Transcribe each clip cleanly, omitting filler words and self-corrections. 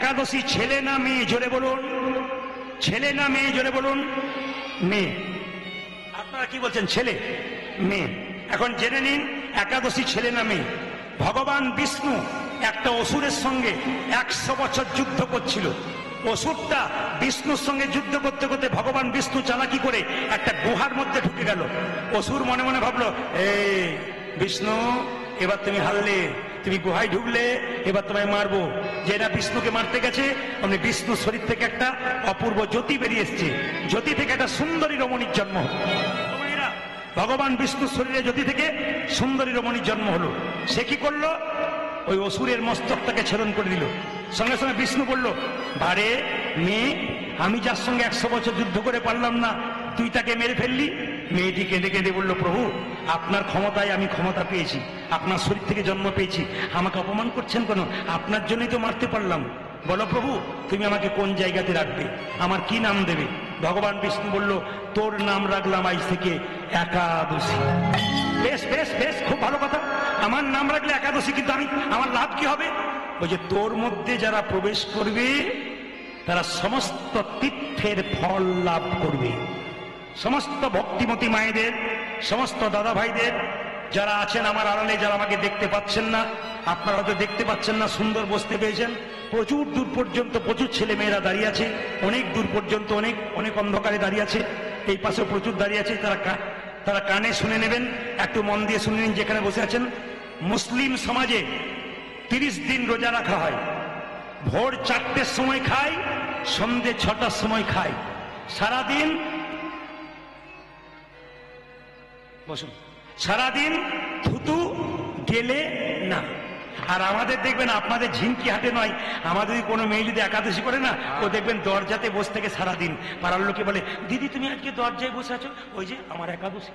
একাদশী ছেলে না মেয়ে? জোরে বলুন। ছেলে না মেয়ে? জোরে বলুন। মেয়ে। আপনারা কি বলছেন? ছেলে, মেয়ে? এখন জেনে নিন একাদশী ছেলে না মেয়ে। ভগবান বিষ্ণু একটা অসুরের সঙ্গে 100 বছর যুদ্ধ করছিল। অসুরটা বিষ্ণুর সঙ্গে যুদ্ধ করতে করতে ভগবান বিষ্ণু চালাকি করে একটা গুহার মধ্যে ঢুকে গেল। অসুর মনে মনে ভাবলো, এই বিষ্ণু, এবার তুমি হারলে, তুমি গুহায় ঢুকলে, এবার তোমায় মারবো। যেটা বিষ্ণুকে মারতে গেছে অমনি বিষ্ণুর শরীর থেকে একটা অপূর্ব জ্যোতি বেরিয়ে এসছে। জ্যোতি থেকে একটা সুন্দরী রমণীর জন্ম হলো। ভগবান বিষ্ণুর শরীরে জ্যোতি থেকে সুন্দরী রমণীর জন্ম হলো। সে কি করলো? ওই অসুরের মস্তকটাকে ছেদন করে দিল। সঙ্গে সঙ্গে বিষ্ণু বলল, বারে মেয়ে, আমি যার সঙ্গে 100 বছর যুদ্ধ করে পারলাম না, তুই তাকে মেরে ফেললি। মেয়েটি কেঁদে কেঁদে বলল, প্রভু, আপনার ক্ষমতায় আমি ক্ষমতা পেয়েছি, আপনার শরীর থেকে জন্ম পেয়েছি, আমাকে অপমান করছেন কেন? আপনার জন্যই তো মারতে পারলাম। বলো প্রভু, তুমি আমাকে কোন জায়গাতে রাখবে, আমার কি নাম দেবে? ভগবান বিষ্ণু বলল, তোর নাম রাখলাম আজ থেকে একাদশী। বেশ বেশ বেশ, খুব ভালো কথা। আমার নাম রাখলে একাদশী, কিন্তু আমার লাভ কি হবে? ওই যে তোর মধ্যে যারা প্রবেশ করবে তারা সমস্ত তীর্থের ফল লাভ করবে। সমস্ত ভক্তিমতী মায়েদের, সমস্ত দাদা ভাইদের যারা আছেন আমার আড়ালে, যারা আমাকে দেখতে পাচ্ছেন না, আপনারা হয়তো দেখতে পাচ্ছেন না, সুন্দর বসতে পেয়েছেন। প্রচুর দূর পর্যন্ত প্রচুর ছেলে মেয়েরা দাঁড়িয়ে আছে, অনেক দূর পর্যন্ত অনেক অনেক অন্ধকারে দাঁড়িয়ে আছে। এই পাশে প্রচুর দাঁড়িয়ে আছে। তারা কানে শুনে নেবেন, একটু মন দিয়ে শুনে নিন যেখানে বসে আছেন। মুসলিম সমাজে 30 দিন রোজা রাখা হয়। ভোর 4টের সময় খায়, সন্ধে 6টার সময় খায়। সারাদিন বসুন, সারাদিন থুতু গেলে না। আর আমাদের দেখবেন, আপনাদের ঝিনকি হাটে নয়, আমাদের কোনো মেয়ে যদি একাদশী করে না, ও দেখবেন দরজাতে বসে থেকে সারাদিন। পাড়ার লোকে বলে, দিদি তুমি আজকে দরজায় বসে আছো? ওই যে আমার একাদশী।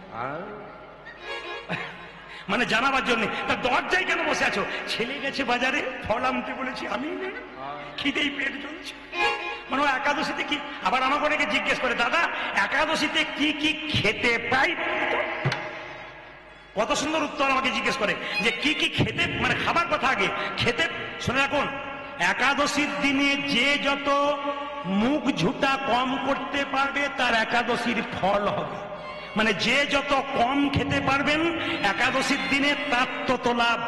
মানে জানাবার জন্য। তা দরজায় কেন বসে আছো? ছেলে গেছে বাজারে, ফল আনতে বলেছি, আমি খিদেই পেট জ্বলছে। মানে ও একাদশীতে কি? আবার আমাকে অনেকে জিজ্ঞেস করে, দাদা একাদশীতে কি কি খেতে পাই? কত সুন্দর উত্তর আমাকে জিজ্ঞেস করে যে কি কি খেতে, মানে খাবার কথা আগে, খেতে। শুনে রাখুন, একাদশীর দিনে যে যত মুখ ঝুটা কম করতে পারবে তার একাদশীর ফল হবে। মানে যে যত কম খেতে পারবেন একাদশীর দিনে তার তত লাভ।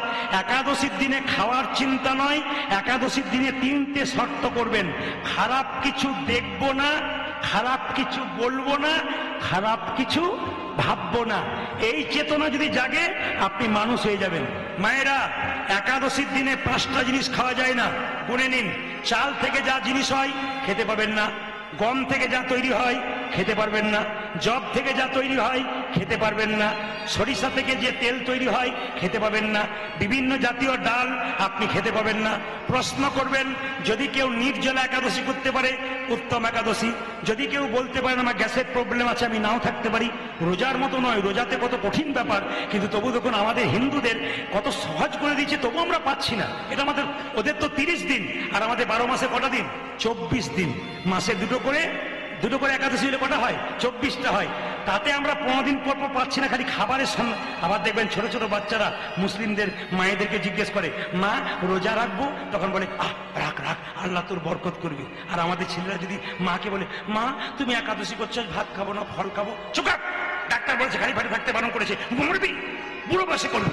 একাদশীর দিনে খাওয়ার চিন্তা নয়, একাদশীর দিনে 3টে শর্ত করবেন। খারাপ কিছু দেখবো না, খারাপ কিছু বলবো না, খারাপ কিছু ভাববো না। এই চেতনা যদি জাগে, আপনি মানুষ হয়ে যাবেন। মায়েরা, একাদশীর দিনে 5টা জিনিস খাওয়া যায় না, গুনে নিন। চাল থেকে যা জিনিস হয় খেতে পাবেন না, গম থেকে যা তৈরি হয় খেতে পারবেন না, জব থেকে যা তৈরি হয় খেতে পারবেন না, সরিষা থেকে যে তেল তৈরি হয় খেতে পাবেন না, বিভিন্ন জাতীয় ডাল আপনি খেতে পাবেন না। প্রশ্ন করবেন, যদি কেউ নির্জলা একাদশী করতে পারে উত্তম একাদশী। যদি কেউ বলতে পারেন আমার গ্যাসের প্রবলেম আছে, আমি নাও থাকতে পারি, রোজার মতো নয়, রোজাতে কত কঠিন ব্যাপার, কিন্তু তবু দেখুন আমাদের হিন্দুদের কত সহজ করে দিচ্ছে, তবু আমরা পাচ্ছি না। এটা আমাদের, ওদের তো 30 দিন, আর আমাদের 12 মাসে কটা দিন? 24 দিন। মাসে দুটো করে একাদশী হলে কটা হয়? 24টা হয়। তাতে আমরা 15 দিন পর পর পাচ্ছি না, খালি খাবারের সামনে। আবার দেখবেন ছোট ছোট বাচ্চারা মুসলিমদের মায়েদেরকে জিজ্ঞেস করে, মা রোজা রাখবো? তখন বলে, রাখ রাখ, আল্লাহ তোর বরকত করবি। আর আমাদের ছেলেরা যদি মাকে বলে, মা তুমি একাদশী করছো, ভাত খাবো না ফল খাবো, চুপ কর, ডাক্তার বলেছে খালি ভাতে থাকতে বারণ করেছে, মরবি, বুড়ো বয়সে করবি।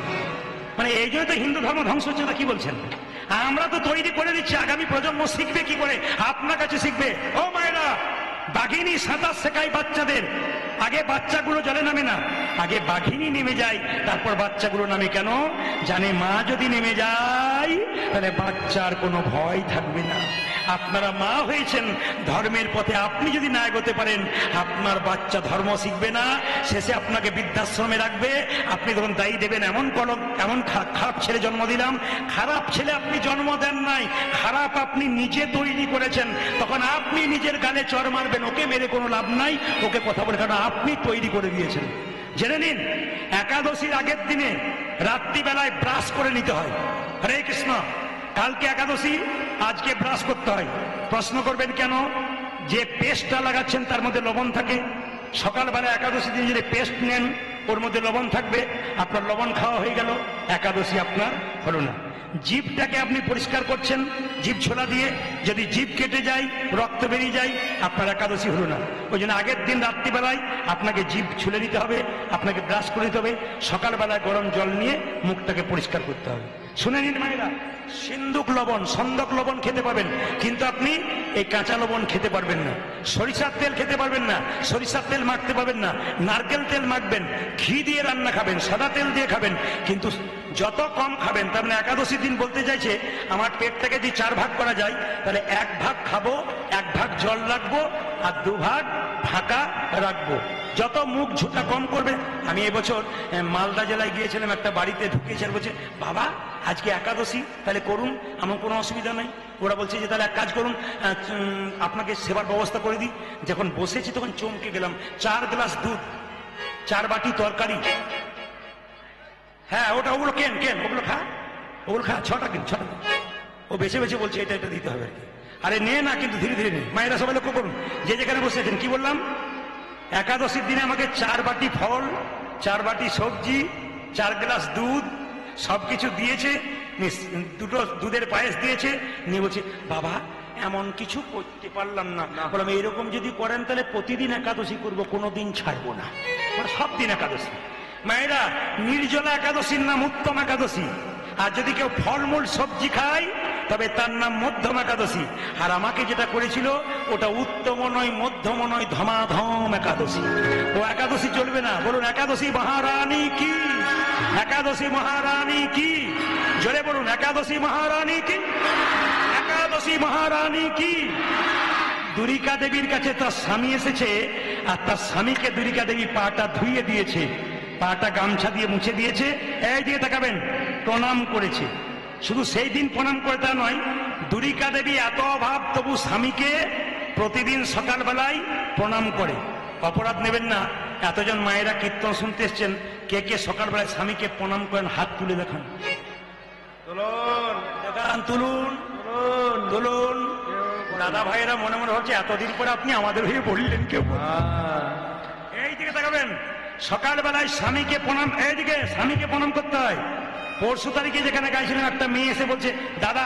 মানে এই জন্য তো হিন্দু ধর্ম ধ্বংস হচ্ছে না। কি বলছেন? আমরা তো তৈরি করে দিচ্ছি, আগামী প্রজন্ম শিখবে কি করে? আপনার কাছে শিখবে। ও মায়েরা, বাঘিনী সাঁতার শেখায় বাচ্চাদের। আগে বাচ্চাগুলো জলে নামে না, আগে বাঘিনী নেমে যায়, তারপর বাচ্চাগুলো নামে। কেন? জানে মা যদি নেমে যায় তাহলে বাচ্চার কোনো ভয় থাকবে না। আপনারা মা হয়েছেন ধর্মের পথে, আপনি যদি না এগোতে পারেন আপনার বাচ্চা ধর্ম শিখবে না, শেষে আপনাকে বৃদ্ধাশ্রমে রাখবে। আপনি তখন দায়ী দেবেন, এমন খারাপ ছেলে জন্ম দিলাম। খারাপ ছেলে আপনি জন্ম দেন নাই, খারাপ আপনি নিজে তৈরি করেছেন। তখন আপনি নিজের গালে চড় মারবেন, ওকে মেরে কোনো লাভ নাই, ওকে কথা বলে, কারণ আপনি তৈরি করে দিয়েছেন। জেনে নিন, একাদশীর আগের দিনে রাত্রিবেলায় ব্রাশ করে নিতে হয়। হরে কৃষ্ণ। কালকে একাদশী, আজকে ব্রাশ করতে হয়। প্রশ্ন করবেন কেন? যে পেস্টটা লাগাচ্ছেন তার মধ্যে লবণ থাকে। সকালবেলা একাদশী দিন যদি পেস্ট নেন ওর মধ্যে লবণ থাকবে, আপনার লবণ খাওয়া হয়ে গেল, একাদশী আপনার হলো না। জিভটাকে আপনি পরিষ্কার করছেন জিভ ছোলা দিয়ে, যদি জিভ কেটে যায়, রক্ত বেরিয়ে যায়, আপনার একাদশী হলো না। ওই জন্য আগের দিন রাত্রিবেলায় আপনাকে জিভ ছুলে নিতে হবে, আপনাকে ব্রাশ করে নিতে হবে, সকালবেলায় গরম জল নিয়ে মুখটাকে পরিষ্কার করতে হবে। শুনে নিন মায়েরা, সিন্দুক লবণ, সন্দক লবণ খেতে পাবেন, কিন্তু আপনি এই কাঁচা লবণ খেতে পারবেন না। সরিষার তেল খেতে পারবেন না, সরিষার তেল মাখতে পারবেন না। নারকেল তেল মাখবেন, ঘি দিয়ে রান্না খাবেন, সাদা তেল দিয়ে খাবেন, কিন্তু যত কম খাবেন। তার মানে একাদশী দিন বলতে চাইছে আমার পেটটাকে যদি 4 ভাগ করা যায়, তাহলে 1 ভাগ খাবো, 1 ভাগ জল রাখবো, আর 2 ভাগ ফাঁকা রাখবো। যত মুখ ঝুঁটা কম করবে। আমি এবছর মালদা জেলায় গিয়েছিলাম, একটা বাড়িতে ঢুকেছে, আর বলছে বাবা আজকে একাদশী, তাহলে করুন, আমার কোনো অসুবিধা নাই। ওরা বলছে যে তাহলে এক কাজ করুন, আপনাকে সেবার ব্যবস্থা করে দিই। যখন বসেছি তখন চমকে গেলাম, 4 গ্লাস দুধ, 4 বাটি তরকারি। হ্যাঁ ওগুলো কেন ওগুলো খা, ওগুলো খা, 6টা কিন, 6টা। ও বেছে বেছে বলছে এটা এটা দিতে হবে আর কি। আরে নে না, কিন্তু ধীরে ধীরে নে। মায়েরা সবাই লক্ষ্য করুন, যে যেখানে বসেছেন, কি বললাম, একাদশীর দিনে আমাকে 4 বাটি ফল, 4 বাটি সবজি, 4 গ্লাস দুধ, সবকিছু দিয়েছে, 2টো দুধের পায়েস দিয়েছে, নিয়ে বলছে বাবা এমন কিছু করতে পারলাম না। বললাম এইরকম যদি করেন তাহলে প্রতিদিন একাদশী করবো, কোনোদিন ছাড়বো না, সব দিন একাদশী। মায়েরা, নির্জলা একাদশীর নাম উত্তম একাদশী। আর যদি কেউ ফলমূল সবজি খায় তবে তার নাম মধ্যম একাদশী। আর আমাকে যেটা করেছিল ওটা উত্তম নয়, মধ্যম নয়, ধমাধম একাদশী। ও একাদশী চলবে না। বলুন একাদশী মহারানী কি, একাদশী মহারানী কি, জোরে বলুন একাদশী মহারানী কি, একাদশী মহারানী কি। দুরিকা দেবীর কাছে তার স্বামী এসেছে, আর তার স্বামীকে দুরিকা দেবী পাটা ধুইয়ে দিয়েছে, পাটা গামছা দিয়ে মুছে দিয়েছে, এই দিয়ে তাকাবেন, প্রণাম করেছে। শুধু সেই দিন প্রণাম করে তা নয়, দুরিকা দেবী এত অভাব তবু স্বামীকে প্রতিদিন সকালবেলায় প্রণাম করে। অপরাধ নেবেন না, এতজন মায়েরা কীর্তন শুনতে এসছেন, কে কে সকালবেলায় স্বামীকে প্রণাম করেন হাত তুলে দেখান, দেখান, তুলুন তুলুন। দাদা ভাইয়েরা মনে মনে হচ্ছে এতদিন পরে আপনি আমাদের হয়ে বললেন কেউ। এই দিকে তাকাবেন, সকালবেলায় স্বামীকে প্রণাম, এইদিকে স্বামীকে প্রণাম করতে হয়। পরশু তারিখে যেখানে গাইছিলেন, একটা মেয়ে এসে বলছে দাদা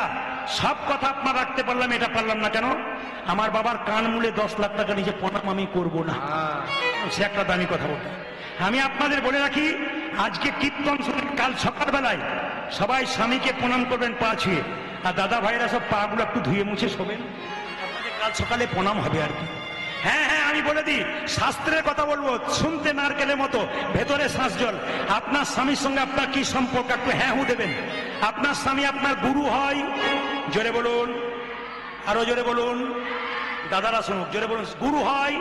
সব কথা আপনার রাখতে পারলাম, এটা পারলাম না কেন? আমার বাবার কান মূলে 10 লাখ টাকা নিচে প্রণাম আমি করবো না। সে একটা দামি কথা বলতে। আমি আপনাদের বলে রাখি, আজকে কীর্তন শুনেন, কাল সকালবেলায় সবাই স্বামীকে প্রণাম করবেন পা ছুঁয়ে, আর দাদা ভাইরা সব পা গুলো একটু ধুয়ে মুছে শোবেন, আপনাদের কাল সকালে প্রণাম হবে আর কি। হ্যাঁ হ্যাঁ, আমি বলে দিই, শাস্ত্রের কথা বলবো, শুনতে নারকেলের মতো, ভেতরে শ্বাস জল। আপনার স্বামীর সঙ্গে আপনার কি সম্পর্ক, একটু হ্যাঁ হু দেবেন। আপনার স্বামী আপনার গুরু হয়, জোরে বলুন, আরো জোরে বলুন, দাদারা শুনুক, জোরে বলুন, গুরু হয়।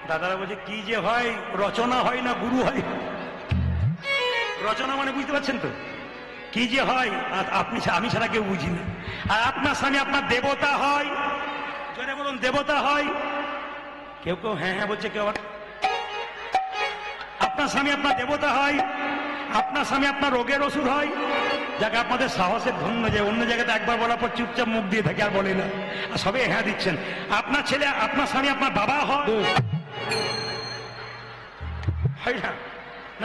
দাদারা বলছে কি যে হয়, রচনা হয় না গুরু হয়। রচনা মানে বুঝতে পারছেন তো কি যে হয়, আপনি আমি ছাড়া কেউ বুঝি না। আর আপনার স্বামী আপনার দেবতা হয়, জোরে বলুন, দেবতা হয়। কেউ কেউ হ্যাঁ হ্যাঁ বলছে, কেউ আপনার স্বামী আপনার দেবতা হয়, আপনার স্বামী আপনার রোগের ওষুধ হয়। যাকে আপনাদের সাহসের ধন্য, যে অন্য জায়গাতে একবার বলার পর চুপচাপ মুখ দিয়ে থাকে, আর বলে না, আর সবে হ্যাঁ দিচ্ছেন। আপনার ছেলে, আপনার স্বামী আপনার বাবা হয় না?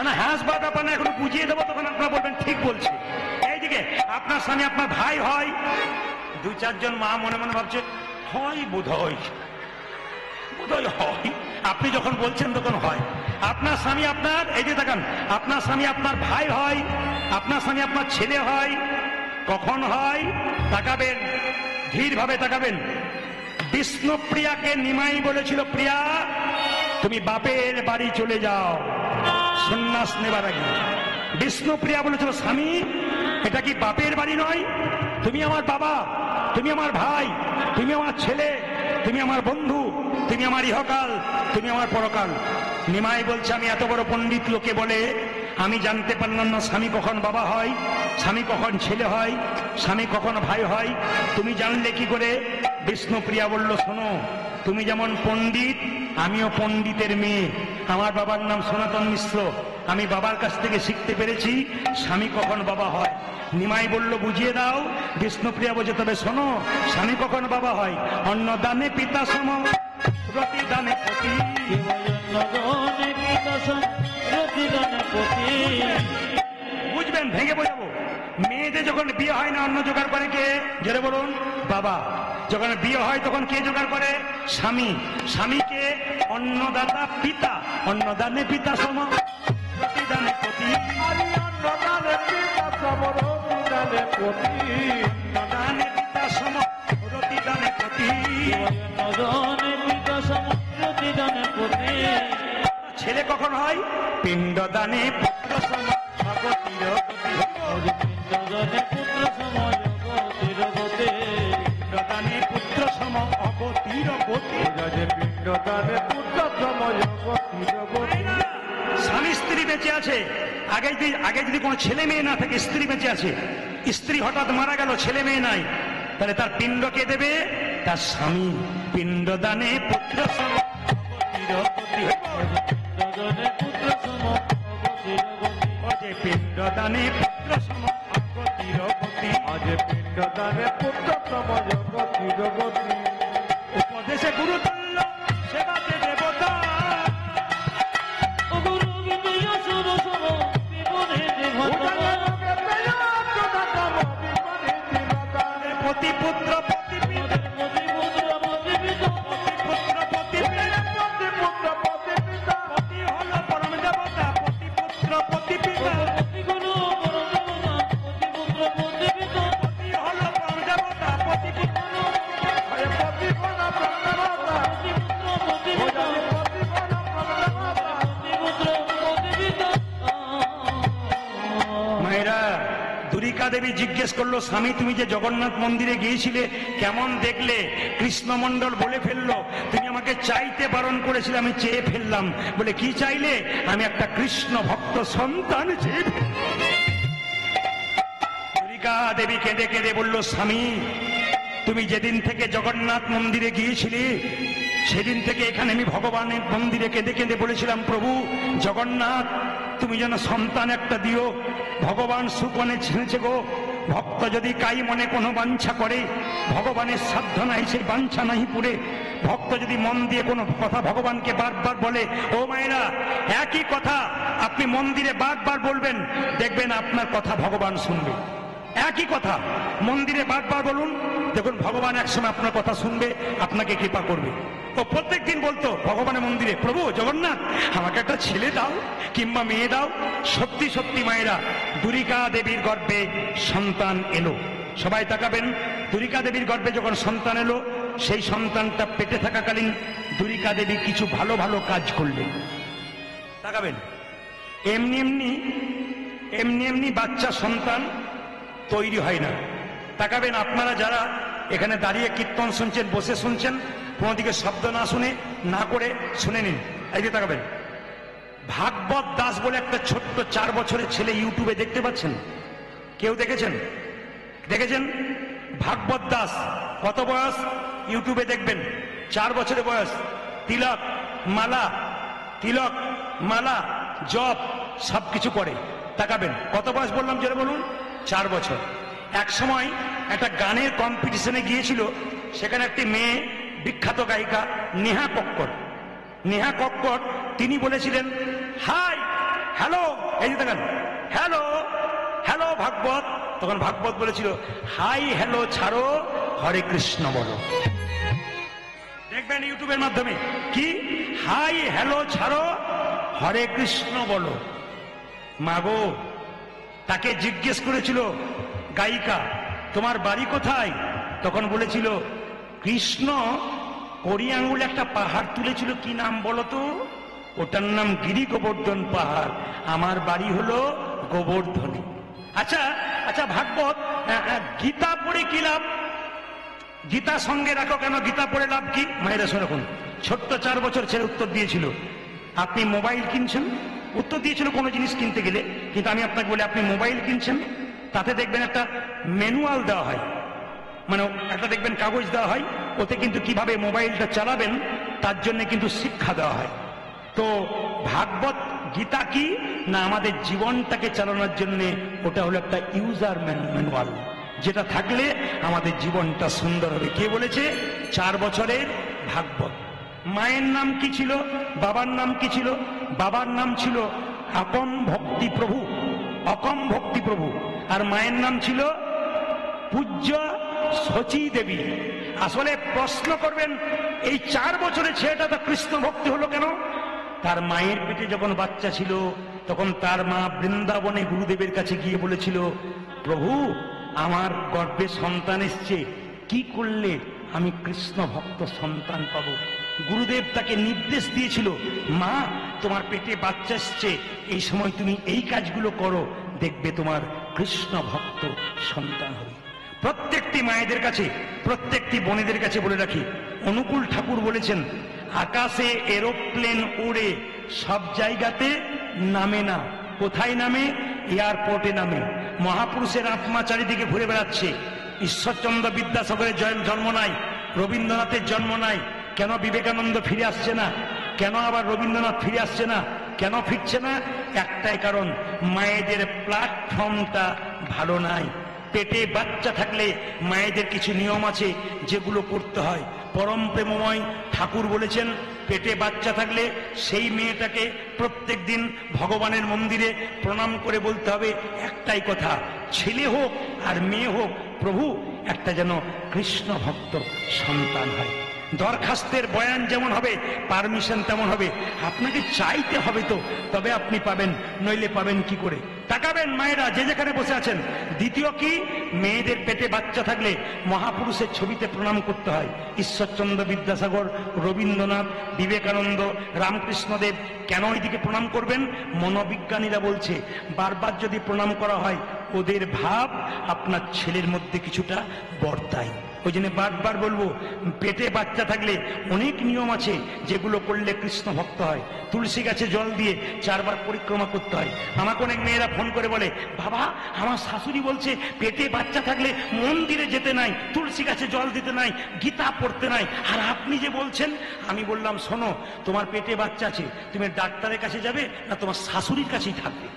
না হ্যাঁ বা ব্যাপার না, এখন বুঝিয়ে দেবো, তখন আপনারা বলবেন ঠিক বলছে। এইদিকে আপনার স্বামী আপনার ভাই হয়। 2-4 জন মা মনে মনে ভাবছে হয়, বোধ হয়, হয়। আপনি যখন বলছেন তখন হয়। আপনার স্বামী আপনার, এই যে তাকান, আপনার স্বামী আপনার ভাই হয়, আপনার স্বামী আপনার ছেলে হয়। কখন হয়? তাকাবেন, ধীর ভাবে তাকাবেন। বিষ্ণুপ্রিয়াকে নিমাই বলেছিল, প্রিয়া তুমি বাপের বাড়ি চলে যাও সন্ন্যাস নেবার আগে। বিষ্ণুপ্রিয়া বলেছিল, স্বামী এটা কি বাপের বাড়ি নয়? তুমি আমার বাবা, তুমি আমার ভাই, তুমি আমার ছেলে, তুমি আমার বন্ধু, তুমি আমার ইহকাল, তুমি আমার পরকাল। নিমাই বলছে, আমি এত বড় পণ্ডিত, লোকে বলে আমি জানতে পারলাম না স্বামী কখন বাবা হয়, স্বামী কখন ছেলে হয়, স্বামী কখন ভাই হয়, তুমি জানলে কি করে? বিষ্ণুপ্রিয়া বলল, শোনো, তুমি যেমন পণ্ডিত, আমিও পণ্ডিতের মেয়ে। আমার বাবার নাম সনাতন মিশ্র, আমি বাবার কাছ থেকে শিখতে পেরেছি স্বামী কখন বাবা হয়। নিমাই বলল, বুঝিয়ে দাও। বিষ্ণুপ্রিয়া বলছে, তবে শোনো, স্বামী কখন বাবা হয়? অন্নদানে পিতা সম, প্রতিদানে পতি। বুঝবেন, ভেঙে বোঝাবো। মেয়েদের যখন বিয়ে হয় না অন্ন জোগাড় করে কে? জোরে বলুন। বাবা। যখন বিয়ে হয় তখন কে জোগাড় করে? স্বামী। স্বামীকে অন্নদাতা পিতা। অন্নদানে পিতা সম প্রতিদানে পতি। অন্নদানে পিতা সম প্রতিদানে পতি। অন্নদানে পিতা সম প্রতিদানে পতি। অন্নদানে পিতা সম প্রতিদানে পতি। ছেলে কখন হয়? পিণ্ডদানে পুত্র সম অগতির গতি। পিণ্ডদানে পুত্র সম অগতির গতি। পিণ্ডদানে পুত্র সম অগতির গতি। পিণ্ডদানে পুত্র সম অগতির গতি। স্বামী স্ত্রী বেঁচে আছে, আগে যদি কোনো ছেলে মেয়ে না থাকে, স্ত্রী বেঁচে আছে, স্ত্রী হঠাৎ মারা গেল, ছেলে মেয়ে নাই, তাহলে তার পিণ্ড কে দেবে? তার স্বামী। পিণ্ডদানে পুত্র সম অগতির গতি। পিণ্ডদানে পুত্র সম অগতির গতি। অজে পিণ্ডদানে পুত্র সম অগতির গতি। আজ পিণ্ডদানে পুত্র সম অগতির গতি। উপদেশে গুরুতুল্য সেবাতে দেবতা। গুরু বিজয় সুর সম বিপদে দেবতা। পতি পুত্র পতি পিতা। পতি পুত্র পতি পিতা। পুত্র পতি পিতা। পতি পুত্র পতি পিতা। পতি হলো পরম দেবতা। পতি পুত্র পতি পিতা। পতি গুরু পরম দেবতা। পতি পুত্র পতি পিতা। পতি হলো পরম দেবতা। পতি পুত্র আরে পতি বনা পরম দেবতা। পতি পুত্র পতি পিতা। পতি বনা পরম দেবতা। পতি পুত্র পতি পিতা। মায়েরা, দুরিকা দেবী জিজ্ঞেস করলো, স্বামী তুমি যে জগন্নাথ মন্দিরে গিয়েছিলে কেমন দেখলে? কৃষ্ণমণ্ডল বলে ফেললো, তুমি আমাকে চাইতে বারণ করেছিলে, আমি চেয়ে ফেললাম। বলে কি চাইলে? আমি একটা কৃষ্ণ ভক্ত সন্তান চেয়ে ফেললাম। দুরিকা দেবী কেঁদে কেঁদে বলল, স্বামী তুমি যেদিন থেকে জগন্নাথ মন্দিরে গিয়েছিলে সেদিন থেকে এখানে আমি ভগবানের মন্দিরে কেঁদে কেঁদে বলেছিলাম, প্রভু জগন্নাথ তুমি যেন সন্তান একটা দিও। ভগবান সুকনে ছেড়েছে গো। ভক্ত যদি কাই মনে কোনো বাঞ্ছা করে, ভগবানের সাধ্য নাই সেই বাঞ্ছা নাহি পুরে। ভক্ত যদি মন দিয়ে কোনো কথা ভগবানকে বারবার বলে, ও মায়েরা একই কথা আপনি মন্দিরে বারবার বলবেন, দেখবেন আপনার কথা ভগবান শুনবে। একই কথা মন্দিরে বারবার বলুন, দেখুন ভগবান একসময় আপনার কথা শুনবে, আপনাকে কৃপা করবে। ও প্রত্যেকদিন বলতো ভগবানের মন্দিরে, প্রভু জগন্নাথ আমাকে একটা ছেলে দাও কিংবা মেয়ে দাও। সত্যি সত্যি মায়েরা, দুরিকা দেবীর গর্ভে সন্তান এলো। সবাই তাকাবেন, দুরিকা দেবীর গর্ভে যখন সন্তান এলো, সেই সন্তানটা পেটে থাকাকালীন দুরিকা দেবী কিছু ভালো ভালো কাজ করলেন। তাকাবেন, এমনি এমনি এমনি এমনি বাচ্চা সন্তান তৈরি হয় না। তাকাবেন, আপনারা যারা এখানে দাঁড়িয়ে কীর্তন শুনছেন, বসে শুনছেন, কোনো দিকে শব্দ না শুনে না করে শুনে নিন। এই যে তাকাবেন, ভাগবত দাস বলে একটা ছোট্ট 4 বছরের ছেলে ইউটিউবে দেখতে পাচ্ছেন? কেউ দেখেছেন? দেখেছেন? ভাগবত দাস কত বয়স? ইউটিউবে দেখবেন 4 বছরের বয়স। তিলক মালা জপ সবকিছু করে। তাকাবেন কত বয়স বললাম, জোরে বলুন। 4 বছর। এক সময় একটা গানের কম্পিটিশনে গিয়েছিল, সেখানে একটি মেয়ে বিখ্যাত গায়িকা নেহা কক্কর তিনি বলেছিলেন, হাই হ্যালো, এই যে দেখেন, হ্যালো হ্যালো ভাগবত। তখন ভাগবত বলেছিল, হাই হ্যালো ছাড়ো, হরে কৃষ্ণ বলো। দেখবেন ইউটিউবের মাধ্যমে, কি হাই হ্যালো ছাড়ো, হরে কৃষ্ণ বলো। মাগো, তাকে জিজ্ঞেস করেছিল গায়িকা, তোমার বাড়ি কোথায়? তখন বলেছিল, কৃষ্ণ কড়ি আঙ্গুলে একটা পাহাড় তুলেছিল, কি নাম বলো তো? ওটার নাম গিরি গোবর্ধন পাহাড়। আমার বাড়ি হলো গোবর্ধনে। আচ্ছা আচ্ছা ভাগবত, গীতা পড়ে কি লাভ? গীতা সঙ্গে রাখো কেন? গীতা পড়ে লাভ কি? মায়েরা শুনুন, ছোট্ট 4 বছর ছেলে উত্তর দিয়েছিল, আপনি মোবাইল কিনছেন, উত্তর দিয়েছিল কোনো জিনিস কিনতে গেলে, কিন্তু আমি আপনাকে বলি, আপনি মোবাইল কিনছেন, তাতে দেখবেন একটা ম্যানুয়াল দেওয়া হয়, মানে একটা দেখবেন কাগজ দেওয়া হয়, ওতে কিন্তু কিভাবে মোবাইলটা চালাবেন তার জন্য কিন্তু শিক্ষা দেওয়া হয়। তো ভাগবত গীতা কি না, আমাদের জীবনটাকে চালানোর জন্য ওটা হলো একটা ইউজার ম্যানুয়াল, যেটা থাকলে আমাদের জীবনটা সুন্দর হবে। কে বলেছে? 4 বছরের ভাগবত। মায়ের নাম কি ছিল? বাবার নাম কি ছিল? বাবার নাম ছিল আপন ভক্তি প্রভু, অকম ভক্তি প্রভু, আর মায়ের নাম ছিল পূজ্য শচী দেবী। আসলে প্রশ্ন করবেন, এই 4 বছরের ছেলেটা তো কৃষ্ণ ভক্তি হলো কেন? তার মায়ের পেটে যখন বাচ্চা ছিল তখন তার মা বৃন্দাবনে গুরুদেবের কাছে গিয়ে বলেছিল, প্রভু আমার গর্ভে সন্তান এসছে, কি করলে আমি কৃষ্ণ ভক্ত সন্তান পাবো? গুরুদেব তাকে নির্দেশ দিয়েছিল, মা তোমার পেটে বাচ্চা এসছে, এই সময় তুমি এই কাজগুলো করো, দেখবে তোমার কৃষ্ণ ভক্ত সন্তান হবে। প্রত্যেকটি মায়েদের কাছে, প্রত্যেকটি বোনেদের কাছে বলে রাখি, অনুকূল ঠাকুর বলেছেন, আকাশে এরোপ্লেন উড়ে সব জায়গাতে নামে না। কোথায় নামে? এয়ারপোর্টে নামে। মহাপুরুষের আত্মা চারিদিকে ঘুরে বেড়াচ্ছে। ঈশ্বরচন্দ্র বিদ্যাসাগরের জন্ম নাই, রবীন্দ্রনাথের জন্ম নাই, কেন বিবেকানন্দ ফিরে আসছে না? কেন আবার রবীন্দ্রনাথ ফিরে আসছে না? কেন ফিরছে না? একটাই কারণ, মায়েদের প্ল্যাটফর্মটা ভালো নাই। পেটে বাচ্চা থাকলে মায়েদের কিছু নিয়ম আছে যেগুলো করতে হয়। পরম প্রেমময় ঠাকুর বলেছেন, পেটে বাচ্চা থাকলে সেই মেয়েটাকে প্রত্যেক দিন ভগবানের মন্দিরে প্রণাম করে বলতে হবে একটাই কথা, ছেলে হোক আর মেয়ে হোক, প্রভু একটা যেন কৃষ্ণ ভক্ত সন্তান হয়। দরখাস্তের বয়ান যেমন হবে, পারমিশন তেমন হবে। আপনাকে চাইতে হবে তো, তবে আপনি পাবেন, নইলে পাবেন কি করে? তাকাবেন মায়েরা যে যেখানে বসে আছেন। দ্বিতীয় কি, মেয়েদের পেটে বাচ্চা থাকলে মহাপুরুষের ছবিতে প্রণাম করতে হয়। ঈশ্বরচন্দ্র বিদ্যাসাগর, রবীন্দ্রনাথ, বিবেকানন্দ, রামকৃষ্ণদেব। কেন এইদিকে প্রণাম করবেন? মনোবিজ্ঞানীরা বলছে, বারবার যদি প্রণাম করা হয় ওদের ভাব আপনার ছেলের মধ্যে কিছুটা বর্তায়। ওই জন্য বারবার বলবো, পেটে বাচ্চা থাকলে অনেক নিয়ম আছে যেগুলো করলে কৃষ্ণ ভক্ত হয়। তুলসী গাছে জল দিয়ে 4 বার পরিক্রমা করতে হয়। আমাকে অনেক মেয়েরা ফোন করে বলে, বাবা আমার শাশুড়ি বলছে পেটে বাচ্চা থাকলে মন্দিরে যেতে নাই, তুলসী গাছে জল দিতে নাই, গীতা পড়তে নাই, আর আপনি যে বলছেন। আমি বললাম, শোনো, তোমার পেটে বাচ্চা আছে, তুমি ডাক্তারের কাছে যাবে না তোমার শাশুড়ির কাছেই থাকবে?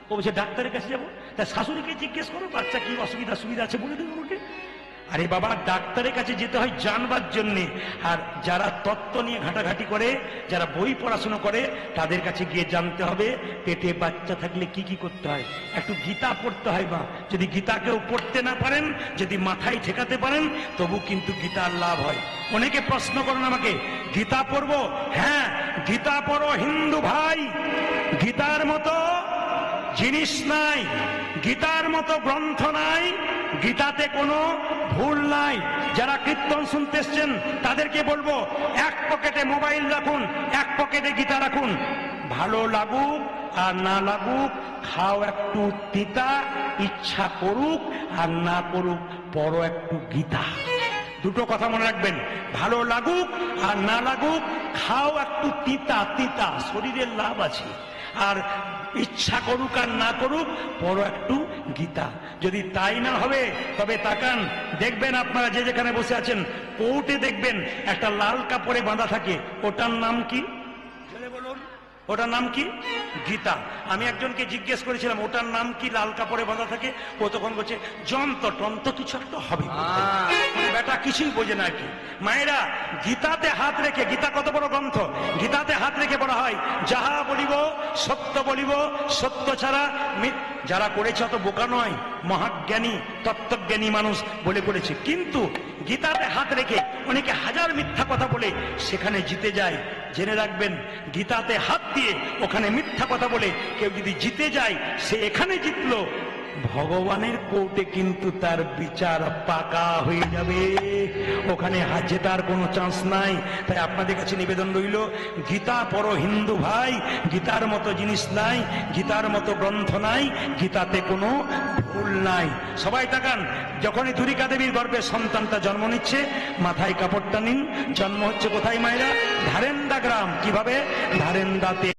ও বলছে ডাক্তারের কাছে যাবো। তা শাশুড়িকে জিজ্ঞেস করো বাচ্চা কি অসুবিধা সুবিধা আছে বলে দেবো ওকে। আরে বাবা, ডাক্তারের কাছে যেতে হয় জানবার জন্যে। আর যারা তত্ত্ব নিয়ে ঘাটাঘাটি করে, যারা বই পড়াশোনা করে, তাদের কাছে গিয়ে জানতে হবে পেটে বাচ্চা থাকলে কি কি করতে হয়। একটু গীতা পড়তে হয়। বা যদি গীতাকেও পড়তে না পারেন, যদি মাথায় ঠেকাতে পারেন, তবু কিন্তু গীতার লাভ হয়। অনেকে প্রশ্ন করেন আমাকে, গীতা পড়বো? হ্যাঁ, গীতা পড়ো হিন্দু ভাই। গীতার মতো জিনিস নাই, গীতার মতো গ্রন্থ নাই, গীতাতে কোনো ভুল নাই। যারা কীর্তন শুনতে এসছেন তাদেরকে বলবো, এক পকেটে মোবাইল রাখুন, এক পকেটে গীতা রাখুন। ভালো লাগুক আর না লাগুক, খাও একটু তিতা, ইচ্ছা করুক আর না করুক, পড়ো একটু গীতা। দুটো কথা মনে রাখবেন, ভালো লাগুক আর না লাগুক, খাও একটু তিতা তিতা, শরীরের লাভ আছে। আর ইচ্ছা করুক আর না করুক, পড়ো একটু গীতা। যদি তাই না হবে তবে তাকান, দেখবেন আপনারা যে যেখানে বসে আছেন, কোর্টে দেখবেন একটা লাল কাপড়ে বাঁধা থাকে, ওটার নাম কি? বলুন, ওটার নাম কি? গীতা। আমি একজনকে জিজ্ঞেস করেছিলাম ওটার নাম কি লাল কাপড়ে বাঁধা থাকে? ও তখন বলছে যন্ত্র টন্ত্র কিছু একটা হবে। বেটা কিছুই বোঝে না কি। মায়েরা, গীতাতে হাত রেখে, গীতা কত বড় গ্রন্থ, গীতাতে হাত রেখে বলা হয়, যাহা বলিব সত্য বলিব, সত্য ছাড়া যারা করেছে অত বোকা নয়, মহাজ্ঞানী তত্ত্বজ্ঞানী মানুষ বলে করেছে। কিন্তু গীতাতে হাত রেখে অনেকে হাজার মিথ্যা কথা বলে সেখানে জিতে যায়। জেনে রাখবেন, গীতাতে হাত দিয়ে ওখানে মিথ্যা কথা বলে কেউ যদি জিতে যায়, সে এখানে জিতলো, ভগবানের কোর্টে কিন্তু তার বিচার পাকা হয়ে যাবে। ওখানে জেতার কোনো চান্স নাই। তাই আপনাদের কাছে নিবেদন রইল, গীতা পড়ো হিন্দু ভাই। গীতার মতো জিনিস নাই, গীতার মতো গ্রন্থ নাই, গীতাতে কোনো ভুল নাই। সবাই তাকান, যখনই ধুরিকা দেবীর গর্ভে সন্তানটা জন্ম নিচ্ছে, মাথায় কাপড়টা নিন। জন্ম হচ্ছে কোথায় মায়েরা? ধারেন্দা গ্রাম। কিভাবে? ধারেন্দাতে।